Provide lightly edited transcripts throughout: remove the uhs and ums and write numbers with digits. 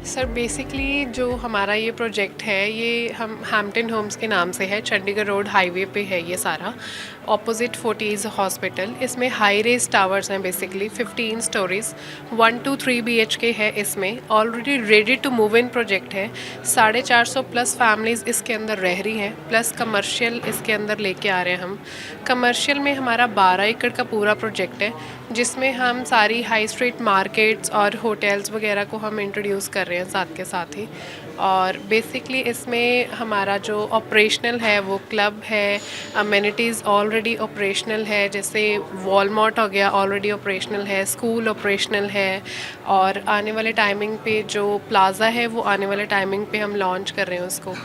Sir basically जो हमारा ये प्रोजेक्ट है ये हम हैम्पटन होम्स के नाम से है, चंडीगढ़ रोड हाईवे पे है ये सारा, ऑपोजिट फोर्टीज़ हॉस्पिटल। इसमें हाई रेज टावर्स हैं, बेसिकली 15 स्टोरीज़, 1 to 3 BHK है। इसमें already ready to move in project है। 450 प्लस फैमिलीज़ इसके अंदर रह रही हैं, प्लस कमर्शियल इसके अंदर लेके आ रहे हैं हम। कमर्शियल में हमारा 12 एकड़ का पूरा प्रोजेक्ट है, जिसमें हम सारी हाई स्ट्रीट मार्केट्स और होटल्स वगैरह को हम इंट्रोड्यूस कर रहे हैं साथ के साथ ही। और बेसिकली इसमें हमारा जो ऑपरेशनल है वो क्लब है, अमेनिटीज़ ऑलरेडी ऑपरेशनल है, जैसे वॉलमार्ट हो गया ऑलरेडी ऑपरेशनल है, स्कूल ऑपरेशनल है। और आने वाले टाइमिंग पे जो प्लाज़ा है वो आने वाले टाइमिंग पे हम लॉन्च कर रहे हैं उसको।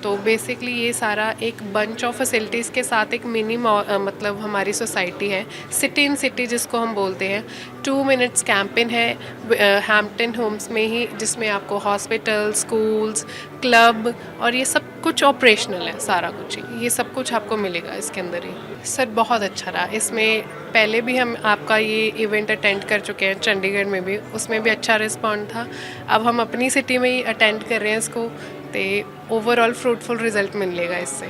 तो बेसिकली ये सारा एक बंच ऑफ फैसिलिटीज़ के साथ एक मिनी मतलब हमारी सोसाइटी है, सिटी इन सिटी जिसको हम बोलते हैं। 2 मिनट्स कैंपेन है हैम्पटन होम्स में ही, जिसमें आपको हॉस्पिटल, स्कूल्स, क्लब और ये सब कुछ ऑपरेशनल है, सारा कुछ ही ये सब कुछ आपको मिलेगा इसके अंदर ही। सर बहुत अच्छा रहा। इसमें पहले भी हम आपका ये इवेंट अटेंड कर चुके हैं चंडीगढ़ में भी, उसमें भी अच्छा रिस्पॉन्ड था। अब हम अपनी सिटी में ही अटेंड कर रहे हैं इसको, तो ओवरऑल फ्रूटफुल रिजल्ट मिलेगा इससे।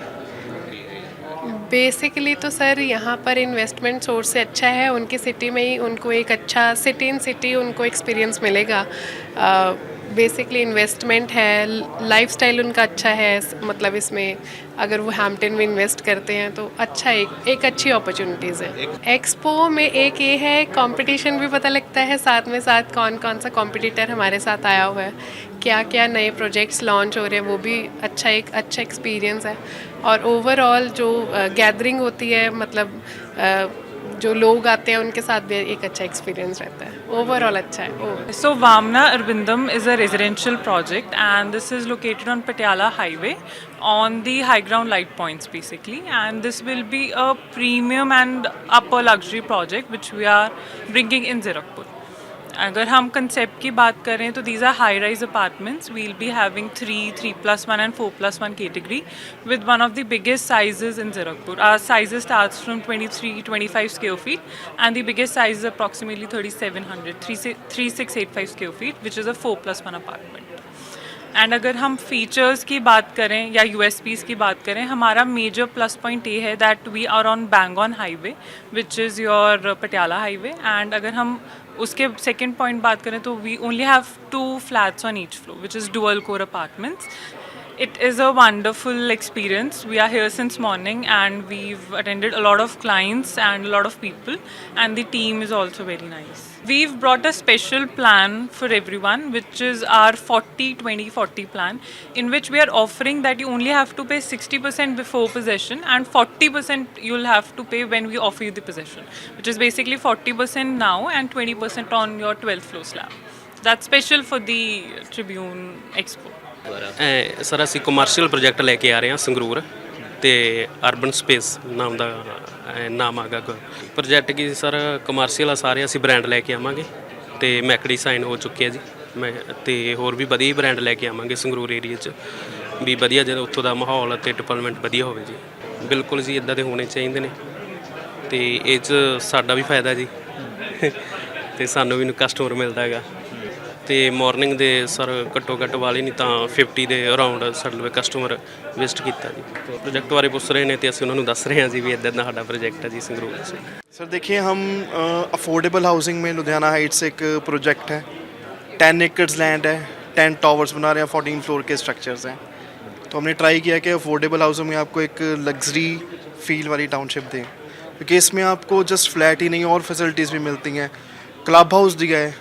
बेसिकली तो सर यहाँ पर इन्वेस्टमेंट सोर्स से अच्छा है, उनकी सिटी में ही उनको एक अच्छा सिटी इन सिटी उनको एक्सपीरियंस मिलेगा। बेसिकली इन्वेस्टमेंट है, लाइफस्टाइल उनका अच्छा है, मतलब इसमें अगर वो हैम्पटन में इन्वेस्ट करते हैं तो अच्छा एक अच्छी अपॉर्चुनिटीज़ है। एक्सपो में एक ये है, कंपटीशन भी पता लगता है, साथ में साथ कौन कौन सा कॉम्पिटिटर हमारे साथ आया हुआ है, क्या क्या नए प्रोजेक्ट्स लॉन्च हो रहे हैं, वो भी एक अच्छा एक्सपीरियंस है। और ओवरऑल जो गैदरिंग होती है, मतलब जो लोग आते हैं उनके साथ भी एक अच्छा एक्सपीरियंस रहता है। ओवरऑल अच्छा है। So Vamna Arvindam is a residential project, and this is located on Patiala Highway on the high ground light points basically, and this will be a premium and upper luxury project which we are bringing in Zirakpur. अगर हम concept की बात करें तो these are high rise apartments, we'll be having 3+1 and 4+1 category with one of the biggest sizes in Zirakpur. Our sizes starts from 23-25 square feet and the biggest size is approximately 3685 square feet, which is a 4+1 apartment. And अगर हम features की बात करें या USPs की बात करें, हमारा मेजर प्लस पॉइंट ये है that we are on Bangaon highway which is your Patiala highway. And अगर हम उसके सेकेंड पॉइंट बात करें तो we only have 2 flats on each floor which is dual core apartments. It is a wonderful experience. We are here since morning and we've attended a lot of clients and a lot of people, and the team is also very nice. We've brought a special plan for everyone which is our 40-20-40 plan, in which we are offering that you only have to pay 60% before possession and 40% you'll have to pay when we offer you the possession, which is basically 40% now and 20% on your 12th floor slab. That's special for the Tribune Expo. Sir ਅਸੀਂ commercial project ਲੈ ਕੇ ਆ ਰਹੇ ਹਾਂ ਸੰਗਰੂਰ, ਤੇ urban space ਨਾਮ ਦਾ ਨਾਮ ਆਗਾ project ਕੀ sir commercial ਆ। ਸਾਰੇ ਅਸੀਂ ਬ੍ਰਾਂਡ ਲੈ ਕੇ ਆਵਾਂਗੇ, ਤੇ ਮੈਕਡੀ ਸਾਈਨ ਹੋ ਚੁੱਕੇ ਆ ਜੀ। ਮੈਂ ਤੇ ਹੋਰ ਵੀ ਵਧੀਆ ਬ੍ਰਾਂਡ ਲੈ ਕੇ ਆਵਾਂਗੇ ਸੰਗਰੂਰ ਏਰੀਆ 'ਚ, ਵੀ ਵਧੀਆ ਜਦੋਂ ਉੱਥੋਂ ਦਾ ਮਾਹੌਲ ਅਤੇ ਡਿਵੈਲਪਮੈਂਟ ਵਧੀਆ ਹੋਵੇ ਜੀ। ਬਿਲਕੁਲ ਜੀ, ਇੱਦਾਂ ਦੇ ਹੋਣੇ ਚਾਹੀਦੇ ਨੇ, ਤੇ ਇਹ 'ਚ ਸਾਡਾ ਵੀ ਫਾਇਦਾ ਜੀ ਤੇ ਸਾਨੂੰ ਵੀ ਕਸਟਮਰ ਮਿਲਦਾ ਹੈਗਾ। ਤੇ ਮਾਰਨਿੰਗ ਦੇ ਸਰ ਘੱਟੋ ਘੱਟ ਵਾਲੇ ਨਹੀਂ ਤਾਂ 50 ਦੇ ਅਰਾਊਂਡ ਸਾਡੇ ਲਈ ਕਸਟਮਰ ਵਿਜ਼ਿਟ ਕੀਤਾ ਜੀ। प्रोजेक्ट बारे पूछ रहे हैं तो असं उन्होंने दस रहे हैं जी भी इदा इदा साडा प्रोजेक्ट है जी संगरूर से। सर देखिए, हम अफोर्डेबल हाउसिंग में लुधियाना हाइट्स एक प्रोजेक्ट है, 10 एकड़्स लैंड है, 10 टावर्स बना रहे हैं, 14 फ्लोर के स्ट्रक्चर्स हैं। तो हमने ट्राई किया कि अफोर्डेबल हाउसिंग में आपको एक लग्जरी फील वाली टाउनशिप दें, क्योंकि इसमें आपको जस्ट फ्लैट ही नहीं और फैसिलिटीज़ भी मिलती हैं। क्लब हाउस दिया है,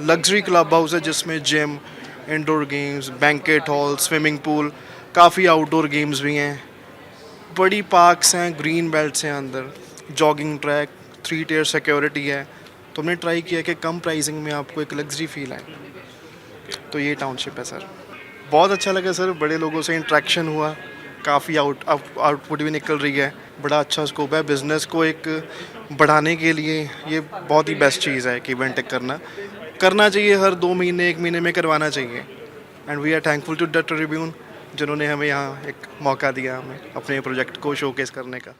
लग्जरी क्लब हाउस है जिसमें gym, indoor games, banquet hall, swimming pool, काफ़ी आउटडोर गेम्स भी हैं, बड़ी पार्क्स हैं, ग्रीन बेल्ट्स हैं अंदर, जॉगिंग ट्रैक, 3 tier सिक्योरिटी है। तो हमने ट्राई किया कि कम प्राइसिंग में आपको एक लग्जरी फील आए, तो ये टाउनशिप है सर। बहुत अच्छा लगा सर, बड़े लोगों से इंट्रैक्शन हुआ, काफ़ी आउटपुट भी निकल रही है, बड़ा अच्छा स्कोप है। बिज़नेस को एक बढ़ाने के लिए ये बहुत ही बेस्ट चीज़ है कि इवेंट करना चाहिए, हर 2 महीने 1 महीने में करवाना चाहिए। And we are thankful to the Tribune जिन्होंने हमें यहाँ एक मौका दिया हमें अपने प्रोजेक्ट को शोकेस करने का।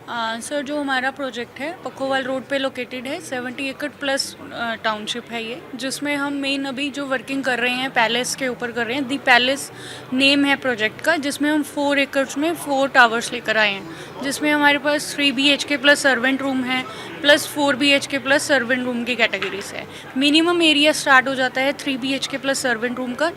सर जो हमारा प्रोजेक्ट है पखोवाल रोड पे लोकेटेड है, 70 एकड़ प्लस टाउनशिप है ये, जिसमें हम मेन अभी जो वर्किंग कर रहे हैं पैलेस के ऊपर कर रहे हैं। दी पैलेस नेम है प्रोजेक्ट का, जिसमें हम 4 एकड़ में 4 टावर्स लेकर आए हैं, जिसमें हमारे पास 3 BHK प्लस सर्वेंट रूम है, plus 4 BHK plus servant room की कैटेगरीज है। मिनिमम एरिया स्टार्ट हो जाता है 3 BHK प्लस सर्वेंट रूम का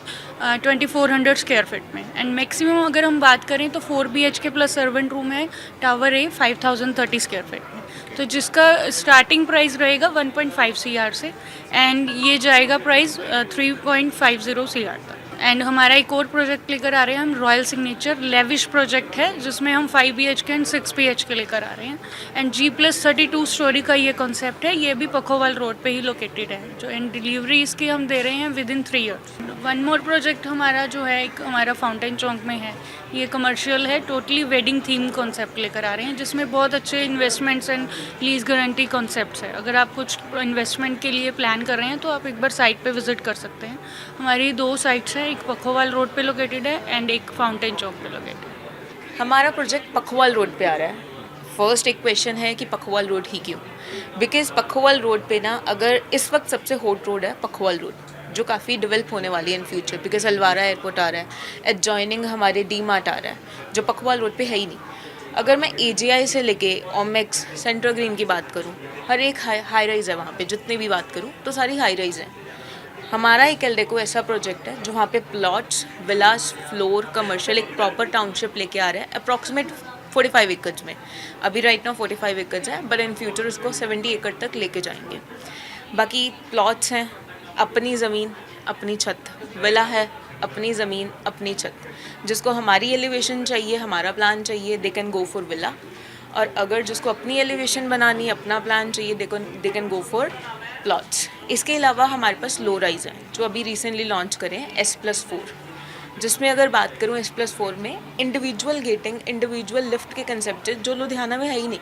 2400 स्क्वायर फीट में, एंड मैक्सिमम अगर हम बात करें तो 4 BHK प्लस सर्वेंट रूम है टावर ए 5030 स्क्वायर फीट में, तो जिसका स्टार्टिंग प्राइस रहेगा 1.5 CR से, एंड ये जाएगा प्राइस 3.50 CR तक। एंड हमारा एक और प्रोजेक्ट लेकर आ रहे हैं हम, रॉयल सिग्नेचर लेविश प्रोजेक्ट है, जिसमें हम 5 BHK एंड 6 BHK लेकर आ रहे हैं, एंड G+32 स्टोरी का ये कॉन्सेप्ट है। ये भी पखोवाल रोड पे ही लोकेटेड है, जो एंड डिलीवरी इसकी हम दे रहे हैं with in 3 years. One more project हमारा जो है एक हमारा फाउंटेन चौक में है, ये कमर्शियल है, टोटली वेडिंग थीम कॉन्सेप्ट लेकर आ रहे हैं, जिसमें बहुत अच्छे investments and lease guarantee concepts है। अगर आप कुछ इन्वेस्टमेंट के लिए प्लान कर रहे हैं तो आप एक बार साइट पे विजिट कर सकते हैं। हमारी 2 साइट्स हैं, एक पखोवाल रोड पे लोकेटेड है एंड एक फाउंटेन चौक पे लोकेटेड है। हमारा प्रोजेक्ट पखवाल रोड पे आ रहा है। फर्स्ट एक क्वेश्चन है कि पखवाल रोड ही क्यों? बिकॉज पखवाल रोड पे ना, अगर इस वक्त सबसे हॉट रोड है पखवाल रोड, जो काफ़ी डेवलप होने वाली है इन फ्यूचर, बिकॉज अलवारा एयरपोर्ट आ रहा है, एडजॉइनिंग हमारे D-Mart आ रहा है, जो पखवाल रोड पे है ही नहीं। अगर मैं AGI से लेके ओमेक्स, सेंट्रल ग्रीन की बात करूँ, हर एक हाई राइज़ है वहाँ पे, जितनी भी बात करूँ तो सारी हाई राइज़ हैं। हमारा एक एल्डेको ऐसा प्रोजेक्ट है जो वहाँ पे प्लॉट्स, विलास, फ्लोर, कमर्शियल एक प्रॉपर टाउनशिप लेके आ रहा है अप्रॉक्सीमेट 45 एकड़ में। अभी राइट नाउ 45 एकड़ है, बट इन फ्यूचर उसको 70 एकड़ तक लेके जाएंगे। बाकी प्लॉट्स हैं, अपनी ज़मीन अपनी छत, विला है अपनी ज़मीन अपनी छत, जिसको हमारी एलिवेशन चाहिए, हमारा प्लान चाहिए, they can go for villa, और अगर जिसको अपनी एलिवेशन बनानी, अपना प्लान चाहिए, they can go for plots. इसके अलावा हमारे पास लो राइज हैं जो अभी रिसेंटली लॉन्च करें हैं, S+4, जिसमें अगर बात करूं S+4 में इंडिविजुअल गेटिंग, इंडिविजुअल लिफ्ट के कंसेप्ट जो लुधियाना में है ही नहीं।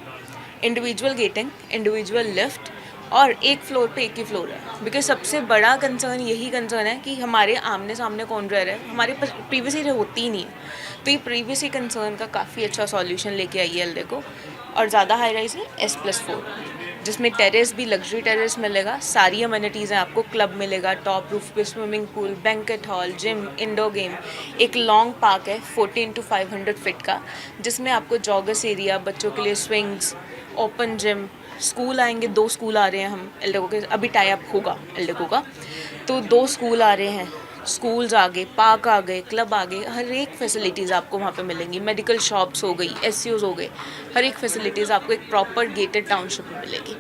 इंडिविजुअल गेटिंग, इंडिविजुअल लिफ्ट, और एक फ्लोर पे एक ही फ्लोर है। बिकॉज सबसे बड़ा कंसर्न यही कंसर्न है कि हमारे आमने सामने कौन रह रहा है, हमारे पास प्रीवियसली होती ही नहीं है। तो ये प्रीवियसली कंसर्न का काफ़ी अच्छा सॉल्यूशन लेके आई है एल्डे को, और ज़्यादा हाई राइज है S+4, जिसमें टेरेस भी लग्जरी टेरेस मिलेगा, सारी अमेनिटीज़ हैं आपको, क्लब मिलेगा, टॉप रूफ पे swimming pool, banquet hall, gym, indoor game, एक लॉन्ग पार्क है 40 into 500 फीट का, जिसमें आपको जॉगर्स एरिया, बच्चों के लिए स्विंग्स, ओपन जिम, स्कूल आएंगे, 2 स्कूल आ रहे हैं हम एल्डेको के, अभी टाई अप होगा एल्डेको का, तो 2 स्कूल आ रहे हैं, स्कूल्स आ गए, पार्क आ गए, क्लब आ गए, हर एक फैसिलिटीज़ आपको वहाँ पे मिलेंगी, मेडिकल शॉप्स हो गई, SCOs हो गए, हर एक फैसिलिटीज़ आपको एक प्रॉपर गेटेड टाउनशिप में मिलेगी।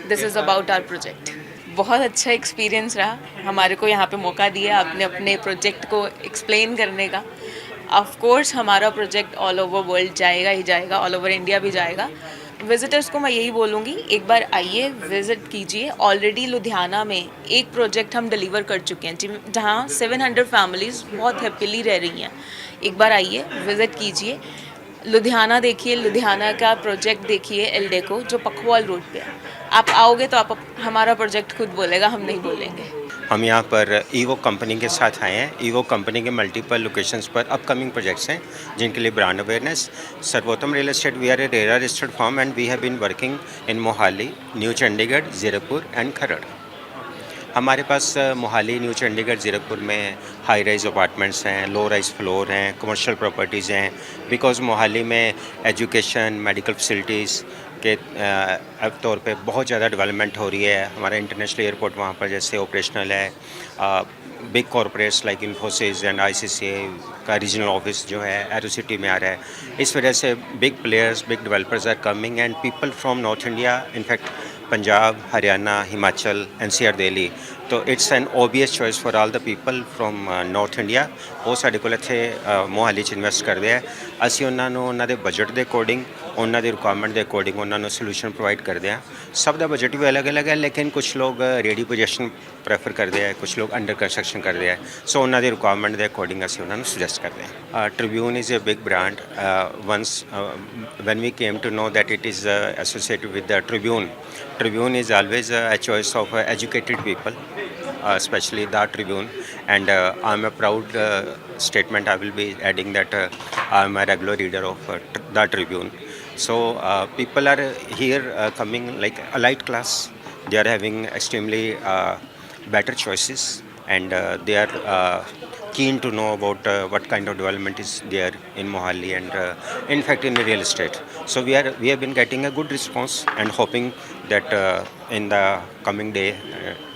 This is about our project. बहुत अच्छा एक्सपीरियंस रहा, हमारे को यहाँ पे मौका दिया आपने अपने प्रोजेक्ट को एक्सप्लेन करने का। ऑफ कोर्स हमारा प्रोजेक्ट ऑल ओवर वर्ल्ड जाएगा ही जाएगा, ऑल ओवर इंडिया भी जाएगा। विजिटर्स को मैं यही बोलूँगी, एक बार आइए, विज़िट कीजिए। ऑलरेडी लुधियाना में एक प्रोजेक्ट हम डिलीवर कर चुके हैं जहाँ 700 फैमिलीज़ बहुत हैप्पीली रह रही हैं। एक बार आइए, विज़िट कीजिए, लुधियाना देखिए, लुधियाना का प्रोजेक्ट देखिए एल्डेको, जो पखवाल रोड पे है। आप आओगे तो आप हमारा प्रोजेक्ट खुद बोलेगा, हम नहीं बोलेंगे। हम यहाँ पर ईवो कंपनी के साथ आए हैं। ईवो कंपनी के मल्टीपल लोकेशंस पर अपकमिंग प्रोजेक्ट्स हैं जिनके लिए brand awareness. Sarvottam real estate, we are a RERA registered firm and we have been working in Mohali, New Chandigarh, Zirakpur and Kharar. हमारे पास मोहाली, न्यू चंडीगढ़, जीरकपुर में हाई राइज अपार्टमेंट्स हैं, लो राइज फ्लोर हैं, कमर्शियल प्रॉपर्टीज़ हैं। बिकॉज मोहाली में एजुकेशन, मेडिकल फैसिलिटीज़ के तौर पे बहुत ज़्यादा डेवलपमेंट हो रही है। हमारा इंटरनेशनल एयरपोर्ट वहाँ पर जैसे ऑपरेशनल है। Big corporates like Infosys and ICCA का रीजनल ऑफिस जो है एरो सिटी में आ रहा है। इस वजह से big players, big developers are coming and people from North India, in fact Punjab, Haryana, Himachal, NCR, Delhi. तो it's an obvious choice for all the people from North India. ਉਹ ਸਾਡੇ ਕੋਲ ਇੱਥੇ ਮੋਹਾਲੀ 'ਚ ਇਨਵੈਸਟ ਕਰਦੇ ਆ। ਅਸੀਂ ਉਹਨਾਂ ਨੂੰ ਉਹਨਾਂ ਦੇ ਬਜਟ ਦੇ ਅਕੋਰਡਿੰਗ, ਉਹਨਾਂ ਦੀ ਰਿਕੁਆਇਰਮੈਂਟ ਦੇ ਅਕੋਰਡਿੰਗ ਉਹਨਾਂ ਨੂੰ ਸੋਲੂਸ਼ਨ ਪ੍ਰੋਵਾਈਡ ਕਰਦੇ ਆ। ਸਭ ਦਾ ਬਜਟ ਵੀ ਅਲੱਗ-ਅਲੱਗ ਹੈ, ਲੇਕਿਨ ਕੁਝ ਲੋਕ ਰੈਡੀ ਪੋਜੀਸ਼ਨ ਪ੍ਰੈਫਰ ਕਰਦੇ ਆ, ਕੁਝ ਲੋਕ ਅੰਡਰ ਕੰਸਟਰਕਸ਼ਨ ਕਰਦੇ ਆ। ਸੋ ਉਹਨਾਂ ਦੀ ਰਿਕੁਆਇਰਮੈਂਟ ਦੇ ਅਕੋਰਡਿੰਗ ਅਸੀਂ ਉਹਨਾਂ ਨੂੰ ਸੁਜੈਸਟ ਕਰਦੇ ਆ। Tribune is a big brand. Once when we came to know that it is associated with the Tribune is always a choice of educated people, especially the Tribune, and I'm a proud statement I will be adding that I'm a regular reader of the Tribune. So people are here coming like elite class. They are having extremely better choices, and they are keen to know about what kind of development is there in Mohali and in fact in real estate. So we have been getting a good response and hoping that in the coming day,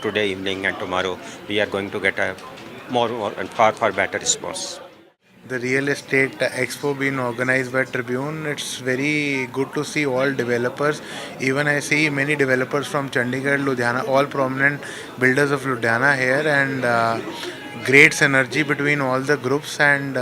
today evening and tomorrow, we are going to get a more and far better response. The real estate expo being organized by Tribune, it's very good to see all developers. Even I see many developers from Chandigarh, Ludhiana, all prominent builders of Ludhiana here, and great synergy between all the groups, and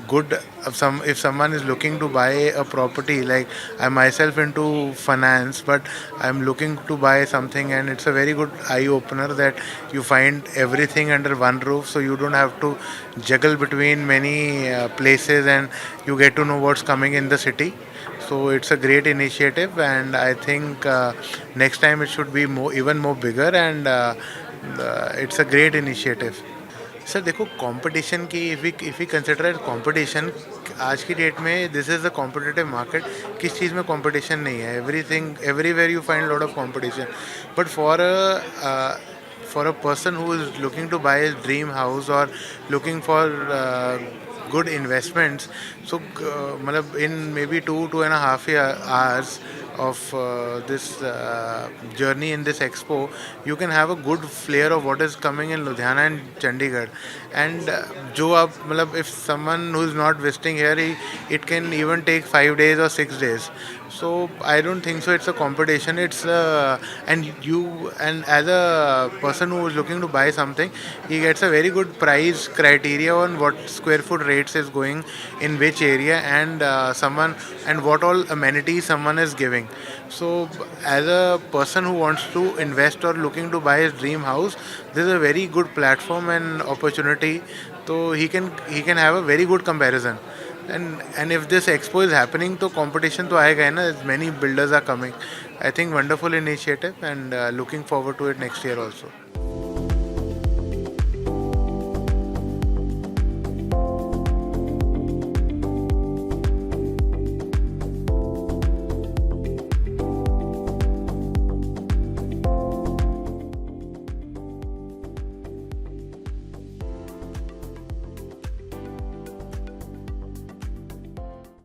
good if someone is looking to buy a property, like I myself into finance, but I'm looking to buy something, and it's a very good eye opener that you find everything under one roof, so you don't have to juggle between many places, and you get to know what's coming in the city. So it's a great initiative, and I think next time it should be even more bigger, and it's a great initiative. Sir देखो competition की if we consider competition, आज की date में this is a competitive market. किस चीज़ में competition नहीं है? Everything everywhere you find lot of competition, but for a person who is looking to buy his dream house or looking for good investments, so matlab in maybe 2.5 hours of this journey in this expo, you can have a good flair of what is coming in Ludhiana and Chandigarh. And jo aap matlab if someone who is not visiting here, it can even take 5 days or 6 days. So I don't think so it's a competition. It's and as a person who is looking to buy something, he gets a very good price criteria on what square foot rates is going in which area, and what all amenities someone is giving. So as a person who wants to invest or looking to buy his dream house, this is a very good platform and opportunity. So he can have a very good comparison. And if this expo is happening, तो competition तो आएगा ही ना. Many builders are coming. I think wonderful initiative, and looking forward to it next year also.